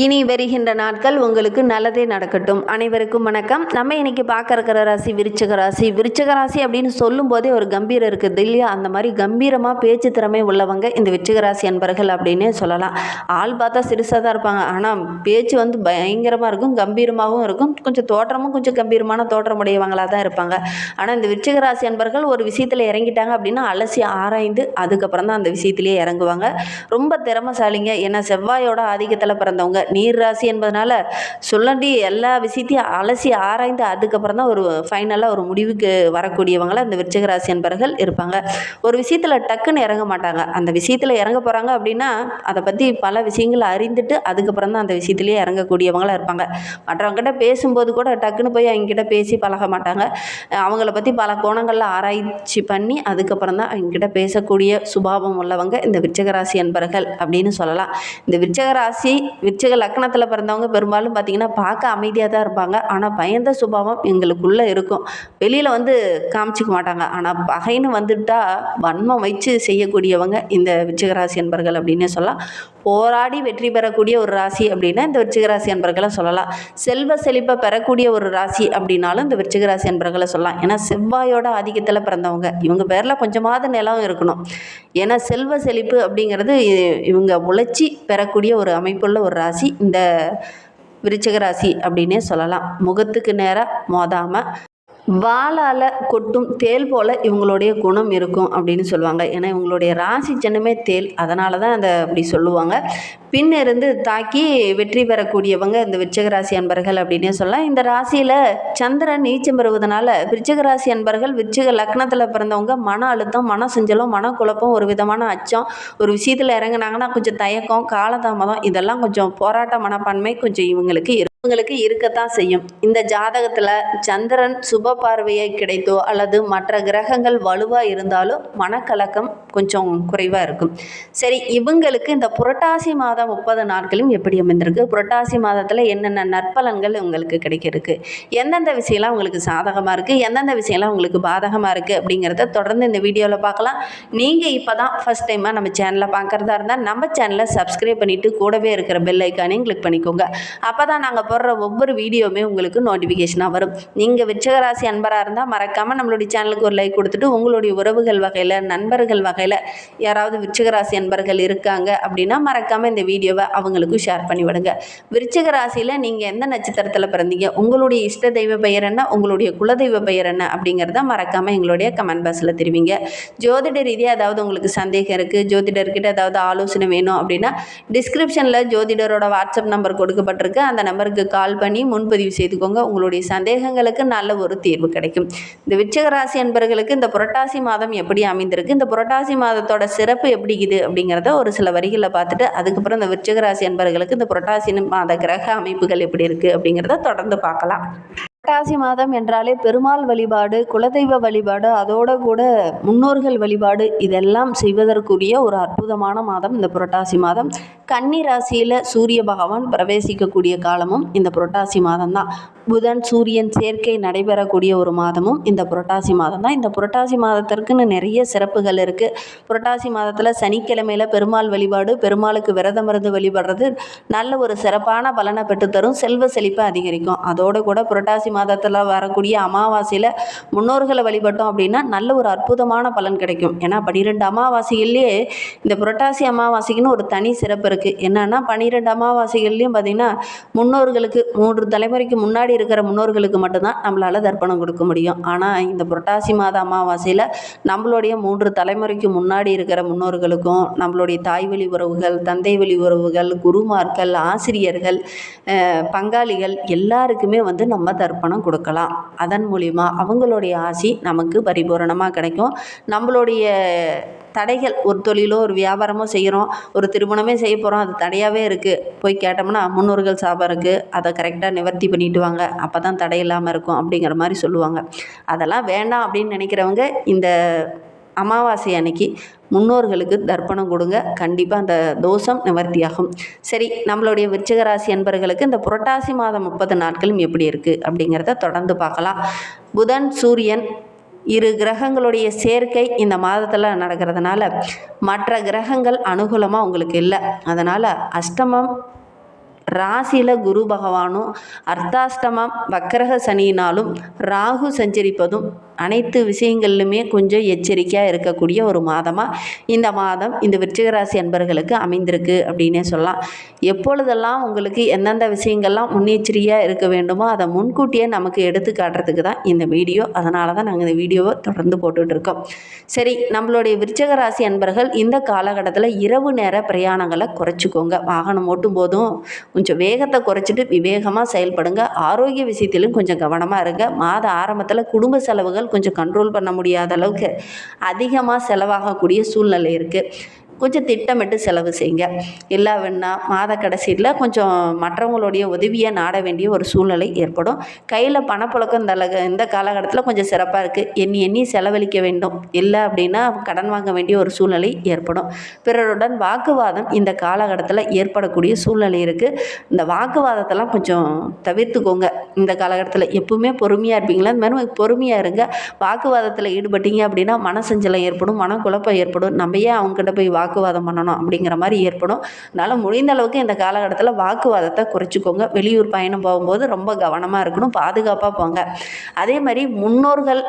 இனி வருகின்ற நாட்கள் உங்களுக்கு நல்லதே நடக்கட்டும். அனைவருக்கும் வணக்கம். நம்ம இன்னைக்கு பார்க்க இருக்கிற ராசி விருச்சிக ராசி. விருச்சிக ராசி அப்படின்னு சொல்லும் போதே ஒரு கம்பீரம் இருக்குது இல்லையா? அந்த மாதிரி கம்பீரமாக பேச்சு திறமை உள்ளவங்க இந்த விருச்சிக ராசி அன்பர்கள் அப்படின்னே சொல்லலாம். ஆள் பார்த்தா சிறுசாக தான் இருப்பாங்க, ஆனால் பேச்சு பயங்கரமாக இருக்கும், கம்பீரமாகவும் இருக்கும். கொஞ்சம் தோற்றமும் கொஞ்சம் கம்பீரமான தோற்றமுடையவங்களாக தான் இருப்பாங்க. ஆனால் இந்த விருச்சிக ராசி அன்பர்கள் ஒரு விஷயத்தில் இறங்கிட்டாங்க அப்படின்னா அலசி ஆராய்ந்து அதுக்கப்புறம் தான் அந்த விஷயத்திலேயே இறங்குவாங்க. ரொம்ப திறமைசாலிங்க. ஏன்னா செவ்வாயோட ஆதிக்கத்தில் பிறந்தவங்க, நீர் ராசி என்பதனால சொல்லி எல்லா விஷயத்தையும் அலசி ஆராய்ந்து அதுக்கப்புறம் தான் ஒரு ஃபைனலாக ஒரு முடிவுக்கு வரக்கூடியவங்கள அந்த விருச்சிக ராசி என்பவர்கள் இருப்பாங்க. ஒரு விஷயத்தில் டக்குன்னு இறங்க மாட்டாங்க. அந்த விஷயத்தில் இறங்க போகிறாங்க அப்படின்னா அதை பற்றி பல விஷயங்கள் அறிந்துட்டு அதுக்கப்புறம் தான் அந்த விஷயத்துலேயே இறங்கக்கூடியவங்களாக இருப்பாங்க. மற்றவங்ககிட்ட பேசும்போது கூட டக்குன்னு போய் அவங்ககிட்ட பேசி பழக மாட்டாங்க. அவங்கள பற்றி பல கோணங்களில் ஆராய்ச்சி பண்ணி அதுக்கப்புறம் தான் அவங்ககிட்ட பேசக்கூடிய சுபாவம் உள்ளவங்க இந்த விருச்சிக ராசி என்பவர்கள் அப்படின்னு சொல்லலாம். இந்த விருச்சிக ராசி விருச்சிக லக்னத்தில் பிறந்தவங்க பெரும்பாலும் பார்த்திங்கன்னா பார்க்க அமைதியாக தான் இருப்பாங்க. ஆனால் பயந்த சுபாவம் எங்களுக்குள்ளே இருக்கும். வெளியில் காமிச்சிக்க மாட்டாங்க. ஆனால் பகைன்னு வந்துட்டால் வன்மம் வச்சு செய்யக்கூடியவங்க இந்த விருச்சிக ராசி என்பர்கள் அப்படின்னு சொல்லலாம். போராடி வெற்றி பெறக்கூடிய ஒரு ராசி அப்படின்னா இந்த விருச்சிக ராசி என்பர்களை சொல்லலாம். செல்வ செழிப்பை பெறக்கூடிய ஒரு ராசி அப்படின்னாலும் இந்த விருச்சிக ராசி என்பர்களை சொல்லலாம். ஏன்னா செவ்வாயோட ஆதிக்கத்தில் பிறந்தவங்க, இவங்க பேரில் கொஞ்சமாவது நிலம் இருக்கணும். ஏன்னா செல்வ செழிப்பு அப்படிங்கிறது இவங்க உழைச்சி பெறக்கூடிய ஒரு அமைப்புள்ள ஒரு ராசி இந்த விருச்சிக ராசி அப்படின்னே சொல்லலாம். முகத்துக்கு நேராக மோதாமல் வாளால் கொட்டும் தேல் போல் இவங்களுடைய குணம் இருக்கும் அப்படின்னு சொல்லுவாங்க. ஏன்னா இவங்களுடைய ராசி சின்னமே தேல், அதனால தான் அதை அப்படி சொல்லுவாங்க. பின்னிருந்து தாக்கி வெற்றி பெறக்கூடியவங்க இந்த விருச்சிக ராசி அன்பர்கள் அப்படின்னே சொல்லலாம். இந்த ராசியில் சந்திரன் நீச்சம் பெறுவதனால விருச்சிக ராசி அன்பர்கள் விருச்சிக லக்னத்தில் பிறந்தவங்க மன அழுத்தம், மன சஞ்சலம், மனக்குழப்பம், ஒரு விதமான அச்சம், ஒரு விஷயத்தில் இறங்குனாங்கன்னா கொஞ்சம் தயக்கம், காலதாமதம், இதெல்லாம் கொஞ்சம் போராட்ட மனப்பான்மை கொஞ்சம் இவங்களுக்கு இருக்கத்தான் செய்யும். இந்த ஜாதகத்தில் சந்திரன் சுப பார்வையை கிடைத்தோ அல்லது மற்ற கிரகங்கள் வலுவாக இருந்தாலும் மனக்கலக்கம் கொஞ்சம் குறைவாக இருக்கும். சரி, இவங்களுக்கு இந்த புரட்டாசி மாதம் 30 நாட்களும் எப்படி அமைந்திருக்கு, புரட்டாசி மாதத்தில் என்னென்ன நற்பலன்கள் உங்களுக்கு கிடைக்கிறதுக்கு, எந்தெந்த விஷயம்லாம் உங்களுக்கு சாதகமாக இருக்குது, எந்தெந்த விஷயம்லாம் உங்களுக்கு பாதகமாக இருக்குது அப்படிங்கிறத தொடர்ந்து இந்த வீடியோவில் பார்க்கலாம். நீங்கள் இப்போ தான் ஃபஸ்ட் டைமாக நம்ம சேனலை பார்க்குறதா இருந்தால் நம்ம சேனலை சப்ஸ்கிரைப் பண்ணிவிட்டு கூடவே இருக்கிற பெல் ஐக்கானையும் கிளிக் பண்ணிக்கோங்க. அப்போ தான் நாங்கள் போடுற ஒவ்வொரு வீடியோவுமே உங்களுக்கு நோட்டிஃபிகேஷனாக வரும். நீங்கள் விருச்சிக ராசி அன்பராக இருந்தால் மறக்காமல் நம்மளுடைய சேனலுக்கு ஒரு லைக் கொடுத்துட்டு உங்களுடைய உறவுகள் வகையில், நண்பர்கள் வகையில் யாராவது விருச்சிக ராசி அன்பர்கள் இருக்காங்க அப்படின்னா மறக்காமல் இந்த வீடியோவை அவங்களுக்கும் ஷேர் பண்ணி விடுங்க. விருச்சிக ராசியில் நீங்கள் எந்த நட்சத்திரத்தில் பிறந்தீங்க, உங்களுடைய இஷ்ட தெய்வ பெயர் என்ன, உங்களுடைய குலதெய்வ பெயர் என்ன அப்படிங்கிறத மறக்காமல் எங்களுடைய கமெண்ட் பாக்ஸில் தெரிவிங்க. ஜோதிட ரீதியாக ஏதாவது உங்களுக்கு சந்தேகம் இருக்குது, ஜோதிடர்கிட்ட ஏதாவது ஆலோசனை வேணும் அப்படின்னா டிஸ்கிரிப்ஷனில் ஜோதிடரோட வாட்ஸ்அப் நம்பர் கொடுக்கப்பட்டிருக்கு. அந்த நம்பருக்கு கால் பண்ணி முன்பதிவு செய்துக்கோங்க. உங்களுடைய சந்தேகங்களுக்கு நல்ல ஒரு தீர்வு கிடைக்கும். இந்த விருச்சிக ராசி அன்பர்களுக்கு இந்த புரட்டாசி மாதம் எப்படி அமைந்திருக்கு, இந்த புரட்டாசி மாதத்தோட சிறப்பு எப்படி இது அப்படிங்கிறத ஒரு சில வரிகளில் பார்த்துட்டு அதுக்கப்புறம் இந்த விருச்சிக ராசி அன்பர்களுக்கு இந்த புரட்டாசி மாத கிரக அமைப்புகள் எப்படி இருக்குது அப்படிங்கிறத தொடர்ந்து பார்க்கலாம். புரட்டாசி மாதம் என்றாலே பெருமாள் வழிபாடு, குலதெய்வ வழிபாடு, அதோடு கூட முன்னோர்கள் வழிபாடு, இதெல்லாம் செய்வதற்குரிய ஒரு அற்புதமான மாதம் இந்த புரட்டாசி மாதம். கன்னி ராசியில் சூரிய பகவான் பிரவேசிக்கக்கூடிய காலமும் இந்த புரட்டாசி மாதம் தான். புதன் சூரியன் சேர்க்கை நடைபெறக்கூடிய ஒரு மாதமும் இந்த புரட்டாசி மாதம் தான். இந்த புரட்டாசி மாதத்திற்குன்னு நிறைய சிறப்புகள் இருக்குது. புரட்டாசி மாதத்தில் சனிக்கிழமையில் பெருமாள் வழிபாடு, பெருமாளுக்கு விரதம் இருந்து வழிபடுறது நல்ல ஒரு சிறப்பான பலனை பெற்றுத்தரும், செல்வ செழிப்பை அதிகரிக்கும். அதோடு கூட புரட்டாசி மாதத்தில் வரக்கூடிய அமாவாசையில் முன்னோர்களை வழிபட்டோம் அப்படின்னா நல்ல ஒரு அற்புதமான பலன் கிடைக்கும். ஏன்னா 12 அமாவாசைகள்லேயே இந்த புரட்டாசி அமாவாசைக்குன்னு ஒரு தனி சிறப்பு இருக்குது. என்னன்னா 12 அமாவாசைகள்லையும் பார்த்திங்கன்னா முன்னோர்களுக்கு 3 தலைமுறைக்கு முன்னாடி இருக்கிற முன்னோர்களுக்கு மட்டும்தான் நம்மளால் தர்ப்பணம் கொடுக்க முடியும். ஆனால் இந்த புரட்டாசி மாத அமாவாசையில் நம்மளுடைய 3 தலைமுறைக்கு முன்னாடி இருக்கிற முன்னோர்களுக்கும் நம்மளுடைய தாய் வழி உறவுகள், தந்தை வழி உறவுகள், குருமார்கள், ஆசிரியர்கள், பங்காளிகள் எல்லாருக்குமே நம்ம தர்ப்பணம் கொடுக்கலாம். அதன் மூலிமா அவங்களுடைய ஆசி நமக்கு பரிபூரணமாக கிடைக்கும். நம்மளுடைய தடைகள், ஒரு தொழிலோ ஒரு வியாபாரமோ செய்கிறோம், ஒரு திருமணமே செய்ய போகிறோம், அது தடையாகவே இருக்குது, போய் கேட்டோம்னா முன்னோர்கள் சாபம் இருக்குது, அதை கரெக்டாக நிவர்த்தி பண்ணிட்டு வாங்க, அப்போ தான் தடை இல்லாமல் இருக்கும் அப்படிங்கிற மாதிரி சொல்லுவாங்க. அதெல்லாம் வேண்டாம் அப்படின்னு நினைக்கிறவங்க இந்த அமாவாசை அன்னைக்கு முன்னோர்களுக்கு தர்ப்பணம் கொடுங்க. கண்டிப்பாக அந்த தோஷம் நிவர்த்தியாகும். சரி, நம்மளுடைய விருச்சிக ராசி அன்பர்களுக்கு இந்த புரட்டாசி மாதம் 30 நாட்களும் எப்படி இருக்குது அப்படிங்கிறத தொடர்ந்து பார்க்கலாம். புதன் சூரியன் இரு கிரகங்களுடைய சேர்க்கை இந்த மாதத்தில் நடக்கிறதுனால மற்ற கிரகங்கள் அனுகூலமாக உங்களுக்கு இல்லை. அதனால் அஷ்டமம் ராசியில் குரு பகவானும் அர்த்தாஷ்டமம் வக்கரக சனியினாலும் ராகு சஞ்சரிப்பதும் அனைத்து விஷயங்கள்லுமே கொஞ்சம் எச்சரிக்கையாக இருக்கக்கூடிய ஒரு மாதமாக இந்த மாதம் இந்த விருச்சிக ராசி அன்பர்களுக்கு அமைந்திருக்கு அப்படின்னே சொல்லலாம். எப்பொழுதெல்லாம் உங்களுக்கு எந்தெந்த விஷயங்கள்லாம் முன்னெச்சரிக்கையாக இருக்க வேண்டுமோ அதை முன்கூட்டியே நமக்கு எடுத்து காட்டுறதுக்கு தான் இந்த வீடியோ. அதனால தான் நாங்கள் இந்த வீடியோவை தொடர்ந்து போட்டுட்ருக்கோம். சரி, நம்மளுடைய விருச்சிக ராசி அன்பர்கள் இந்த காலகட்டத்தில் இரவு நேர பிரயாணங்களை குறைச்சிக்கோங்க. வாகனம் ஓட்டும் போதும் கொஞ்சம் வேகத்தை குறைச்சிட்டு விவேகமாக செயல்படுங்க. ஆரோக்கிய விஷயத்திலும் கொஞ்சம் கவனமாக இருங்க. மாத ஆரம்பத்தில் குடும்ப செலவுகள் கொஞ்சம் கண்ட்ரோல் பண்ண முடியாத அளவுக்கு அதிகமாக செலவாகக்கூடிய சூழ்நிலை இருக்குது. கொஞ்சம் திட்டமிட்டு செலவு செய்யுங்க. இல்லை வேணா மாத கடைசியில் கொஞ்சம் மற்றவங்களுடைய உதவியை நாட வேண்டிய ஒரு சூழ்நிலை ஏற்படும். கையில் பணப்புழக்கம் இந்த காலகட்டத்தில் கொஞ்சம் சிறப்பாக இருக்குது. எண்ணி எண்ணி செலவழிக்க வேண்டும். இல்லை அப்படின்னா கடன் வாங்க வேண்டிய ஒரு சூழ்நிலை ஏற்படும். பிறருடன் வாக்குவாதம் இந்த காலகட்டத்தில் ஏற்படக்கூடிய சூழ்நிலை இருக்குது. இந்த வாக்குவாதத்தெல்லாம் கொஞ்சம் தவிர்த்துக்கோங்க. இந்த காலகட்டத்தில் எப்பவுமே பொறுமையாக இருப்பீங்களா, இந்த மாதிரி பொறுமையாக இருங்க. வாக்குவாதத்தில் ஈடுபட்டீங்க அப்படின்னா மனசஞ்சலம் ஏற்படும், மனக்குழப்பம் ஏற்படும். நம்ம ஏன் அவங்ககிட்ட போய் வாக்குவாதம் பண்ணணும் அப்படிங்கிற மாதிரி ஏற்படும். அதனால் முடிந்த அளவுக்கு இந்த காலகட்டத்தில் வாக்குவாதத்தை குறைச்சிக்கோங்க. வெளியூர் பயணம் போகும்போது ரொம்ப கவனமாக இருக்கணும், பாதுகாப்பாக போங்க. அதே மாதிரி முன்னோர்கள்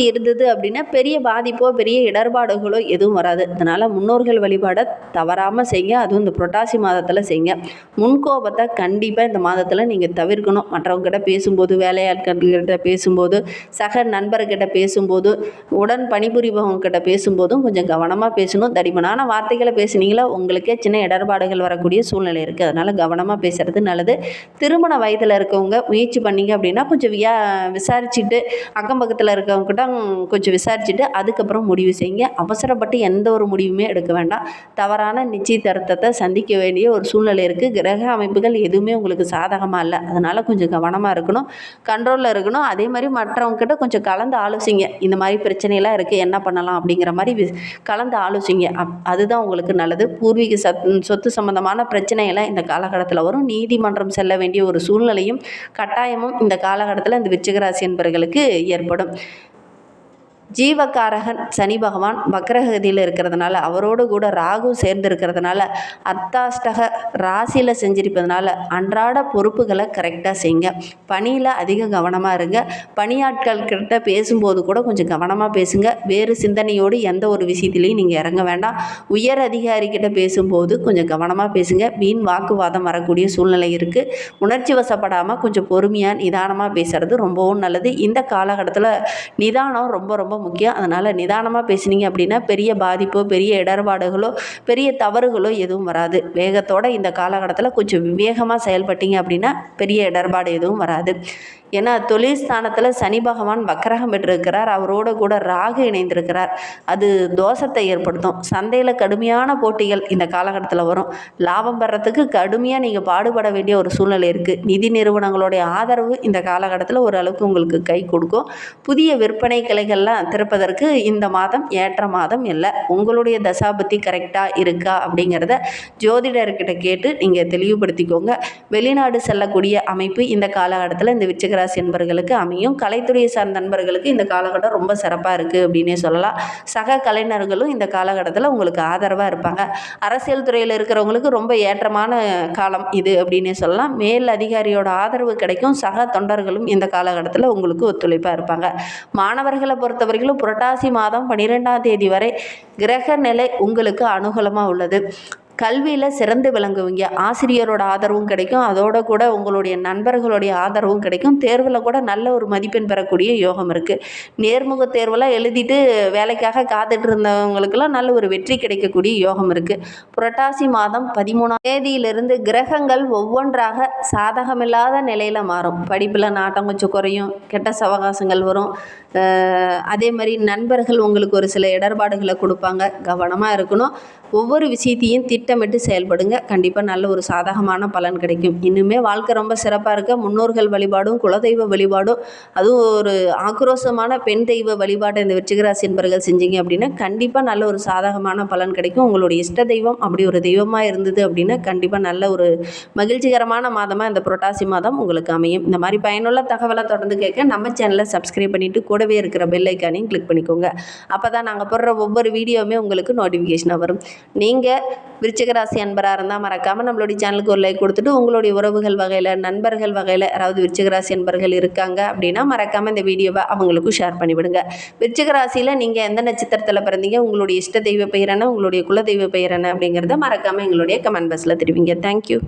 இருந்தது அப்படின்னா பெரிய பாதிப்போ பெரிய இடர்பாடுகளோ எதுவும் வராது. அதனால் முன்னோர்கள் வழிபாடை தவறாமல் செய்யுங்க. அதுவும் இந்த புரட்டாசி மாதத்தில் செய்யுங்க. முன்கோபத்தை கண்டிப்பாக இந்த மாதத்தில் நீங்கள் தவிர்க்கணும். மற்றவங்ககிட்ட பேசும்போது, வேலையாட்கள்கிட்ட பேசும்போது, சக நண்பர்கிட்ட பேசும்போது, உடன் பணிபுரிபவங்ககிட்ட பேசும்போதும் கொஞ்சம் கவனமாக பேசணும். தடிமனான வார்த்தைகளை பேசுனீங்களா உங்களுக்கே சின்ன இடர்பாடுகள் வரக்கூடிய சூழ்நிலை இருக்குது. அதனால் கவனமாக பேசுகிறது நல்லது. திருமண வயதில் இருக்கவங்க முயற்சி பண்ணீங்க அப்படின்னா கொஞ்சம் விசாரிச்சுட்டு அக்கம் பக்கத்தில் இருக்கவங்ககிட்ட கொஞ்சம் விசாரிச்சுட்டு அதுக்கப்புறம் முடிவு செய்யுங்க. அவசரப்பட்டு எந்த ஒரு முடிவுமே எடுக்க வேண்டாம். தவறான நிச்சயதார்த்தத்தை சந்திக்க வேண்டிய ஒரு சூழ்நிலை இருக்குது. கிரக அமைப்புகள் எதுவுமே உங்களுக்கு சாதகமாக இல்லை. அதனால் கொஞ்சம் கவனமாக இருக்கணும், கண்ட்ரோலில் இருக்கணும். அதே மாதிரி மற்றவங்ககிட்ட கொஞ்சம் கலந்து ஆலோசிங்க. இந்த மாதிரி பிரச்சனையெல்லாம் இருக்குது, என்ன பண்ணலாம் அப்படிங்கிற மாதிரி கலந்து ஆலோசிங்க. அதுதான் உங்களுக்கு நல்லது. பூர்வீக சொத்து சம்பந்தமான பிரச்சனையெல்லாம் இந்த காலகட்டத்தில் வரும். நீதிமன்றம் செல்ல வேண்டிய ஒரு சூழ்நிலையும் கட்டாயமும் இந்த காலகட்டத்தில் இந்த விருச்சிக ராசி என்பவர்களுக்கு ஏற்படும். ஜீவகாரகன் சனி பகவான் வக்ரகதியில் இருக்கிறதுனால, அவரோடு கூட ராகு சேர்ந்து இருக்கிறதுனால, அர்த்தாஷ்டக ராசியில் செஞ்சிருப்பதுனால அன்றாட பொறுப்புகளை கரெக்டாக செய்யுங்க. பணியில் அதிக கவனமாக இருங்க. பணியாட்கள் கிட்ட பேசும்போது கூட கொஞ்சம் கவனமாக பேசுங்க. வேறு சிந்தனையோடு எந்த ஒரு விஷயத்துலையும் நீங்கள் இறங்க வேண்டாம். உயர் அதிகாரிக்கிட்ட பேசும்போது கொஞ்சம் கவனமாக பேசுங்க. வீண் வாக்குவாதம் வரக்கூடிய சூழ்நிலை இருக்குது. உணர்ச்சி வசப்படாமல் கொஞ்சம் பொறுமையாக நிதானமாக பேசுகிறது ரொம்பவும் நல்லது. இந்த காலகட்டத்தில் நிதானம் ரொம்ப ரொம்ப முக்கியம். அதனால் நிதானமாக பேசுனீங்க அப்படின்னா பெரிய பாதிப்போ பெரிய இடர்பாடுகளோ பெரிய தவறுகளோ எதுவும் வராது. வேகத்தோட இந்த காலகட்டத்தில் கொஞ்சம் விவேகமாக செயல்பட்டீங்க அப்படின்னா பெரிய இடர்பாடு எதுவும் வராது. ஏன்னா தொழில் ஸ்தானத்தில் சனி பகவான் வக்கரகம் பெற்றிருக்கிறார். அவரோட கூட ராகு இணைந்திருக்கிறார். அது தோஷத்தை ஏற்படுத்தும். சந்தையில் கடுமையான போட்டிகள் இந்த காலகட்டத்தில் வரும். லாபம் பெறத்துக்கு கடுமையாக நீங்கள் பாடுபட வேண்டிய ஒரு சூழ்நிலை இருக்குது. நிதி நிறுவனங்களுடைய ஆதரவு இந்த காலகட்டத்தில் ஓரளவுக்கு உங்களுக்கு கை கொடுக்கும். புதிய விற்பனை கிளைகள்லாம் திறப்பதற்கு இந்த மாதம் ஏற்ற மாதம் இல்லை. உங்களுடைய தசாபத்தி கரெக்டாக இருக்கா அப்படிங்கிறத ஜோதிடர்கிட்ட கேட்டு நீங்கள் தெளிவுபடுத்திக்கோங்க. வெளிநாடு செல்லக்கூடிய அமைப்பு இந்த காலகட்டத்தில் இந்த விருச்சிக ராசி என்பர்களுக்கு அமையும். கலைத்துறையை சார்ந்த நண்பர்களுக்கு இந்த காலகட்டம் ரொம்ப சிறப்பாக இருக்குது அப்படின்னே சொல்லலாம். சக கலைஞர்களும் இந்த காலகட்டத்தில் உங்களுக்கு ஆதரவாக இருப்பாங்க. அரசியல் துறையில் இருக்கிறவங்களுக்கு ரொம்ப ஏற்றமான காலம் இது அப்படின்னே சொல்லலாம். மேல் அதிகாரியோட ஆதரவு கிடைக்கும். சக தொண்டர்களும் இந்த காலகட்டத்தில் உங்களுக்கு ஒத்துழைப்பாக இருப்பாங்க. மாணவர்களை பொறுத்தவரைக்கும் புரட்டாசி மாதம் 12ஆம் தேதி வரை கிரக நிலை உங்களுக்கு அனுகூலமாக உள்ளது. கல்வியில் சிறந்து விளங்குவீங்க. ஆசிரியரோட ஆதரவும் கிடைக்கும். அதோட கூட உங்களுடைய நண்பர்களுடைய ஆதரவும் கிடைக்கும். தேர்வில் கூட நல்ல ஒரு மதிப்பெண் பெறக்கூடிய யோகம் இருக்குது. நேர்முக தேர்வெல்லாம் எழுதிட்டு வேலைக்காக காத்துட்டு இருந்தவங்களுக்கெல்லாம் நல்ல ஒரு வெற்றி கிடைக்கக்கூடிய யோகம் இருக்குது. புரட்டாசி மாதம் 13ஆம் தேதியிலிருந்து கிரகங்கள் ஒவ்வொன்றாக சாதகமில்லாத நிலையில் மாறும். படிப்பில் நாட்டம் கொஞ்சம் குறையும். கெட்ட சவகாசங்கள் வரும். அதே மாதிரி நண்பர்கள் உங்களுக்கு ஒரு சில இடர்பாடுகளை கொடுப்பாங்க. கவனமாக இருக்கணும். ஒவ்வொரு விஷயத்தையும் திட்டமிட்டு செயல்படுங்க. கண்டிப்பாக நல்ல ஒரு சாதகமான பலன் கிடைக்கும். இன்னுமே வாழ்க்கை ரொம்ப சிறப்பாக இருக்க முன்னோர்கள் வழிபாடும் குலதெய்வ வழிபாடும் அதுவும் ஒரு ஆக்ரோஷமான பெண் தெய்வ வழிபாட்டை இந்த விருச்சிக ராசி என்பவர்கள் செஞ்சீங்க அப்படின்னா கண்டிப்பாக நல்ல ஒரு சாதகமான பலன் கிடைக்கும். உங்களுடைய இஷ்ட தெய்வம் அப்படி ஒரு தெய்வமாக இருந்தது அப்படின்னா கண்டிப்பாக நல்ல ஒரு மகிழ்ச்சிகரமான மாதமாக இந்த புரட்டாசி மாதம் உங்களுக்கு அமையும். இந்த மாதிரி பயனுள்ள தகவலை தொடர்ந்து கேட்க நம்ம சேனலை சப்ஸ்கிரைப் பண்ணிவிட்டு கூடவே இருக்கிற பெல் ஐக்கானையும் கிளிக் பண்ணிக்கோங்க. அப்போ தான் நாங்கள் போடுற ஒவ்வொரு வீடியோவுமே உங்களுக்கு நோட்டிஃபிகேஷனாக வரும். நீங்கள் விருச்சிக ராசி அன்பராக இருந்தால் மறக்காமல் நம்மளுடைய சேனலுக்கு ஒரு லைக் கொடுத்துட்டு உங்களுடைய உறவுகள் வகையில் நண்பர்கள் வகையில் யாராவது விருச்சிக ராசி அன்பர்கள் இருக்காங்க அப்படின்னா மறக்காமல் இந்த வீடியோவை அவங்களுக்கும் ஷேர் பண்ணிவிடுங்க. விருச்சிக ராசியில் நீங்கள் எந்த நட்சத்திரத்தில் பிறந்தீங்க, உங்களுடைய இஷ்ட தெய்வ பெயர் என்ன, உங்களுடைய குல தெய்வ பெயர் என்ன அப்படிங்கிறத மறக்காமல் எங்களுடைய கமெண்ட் பாக்ஸில் தெரிவிங்க. தேங்க்யூ.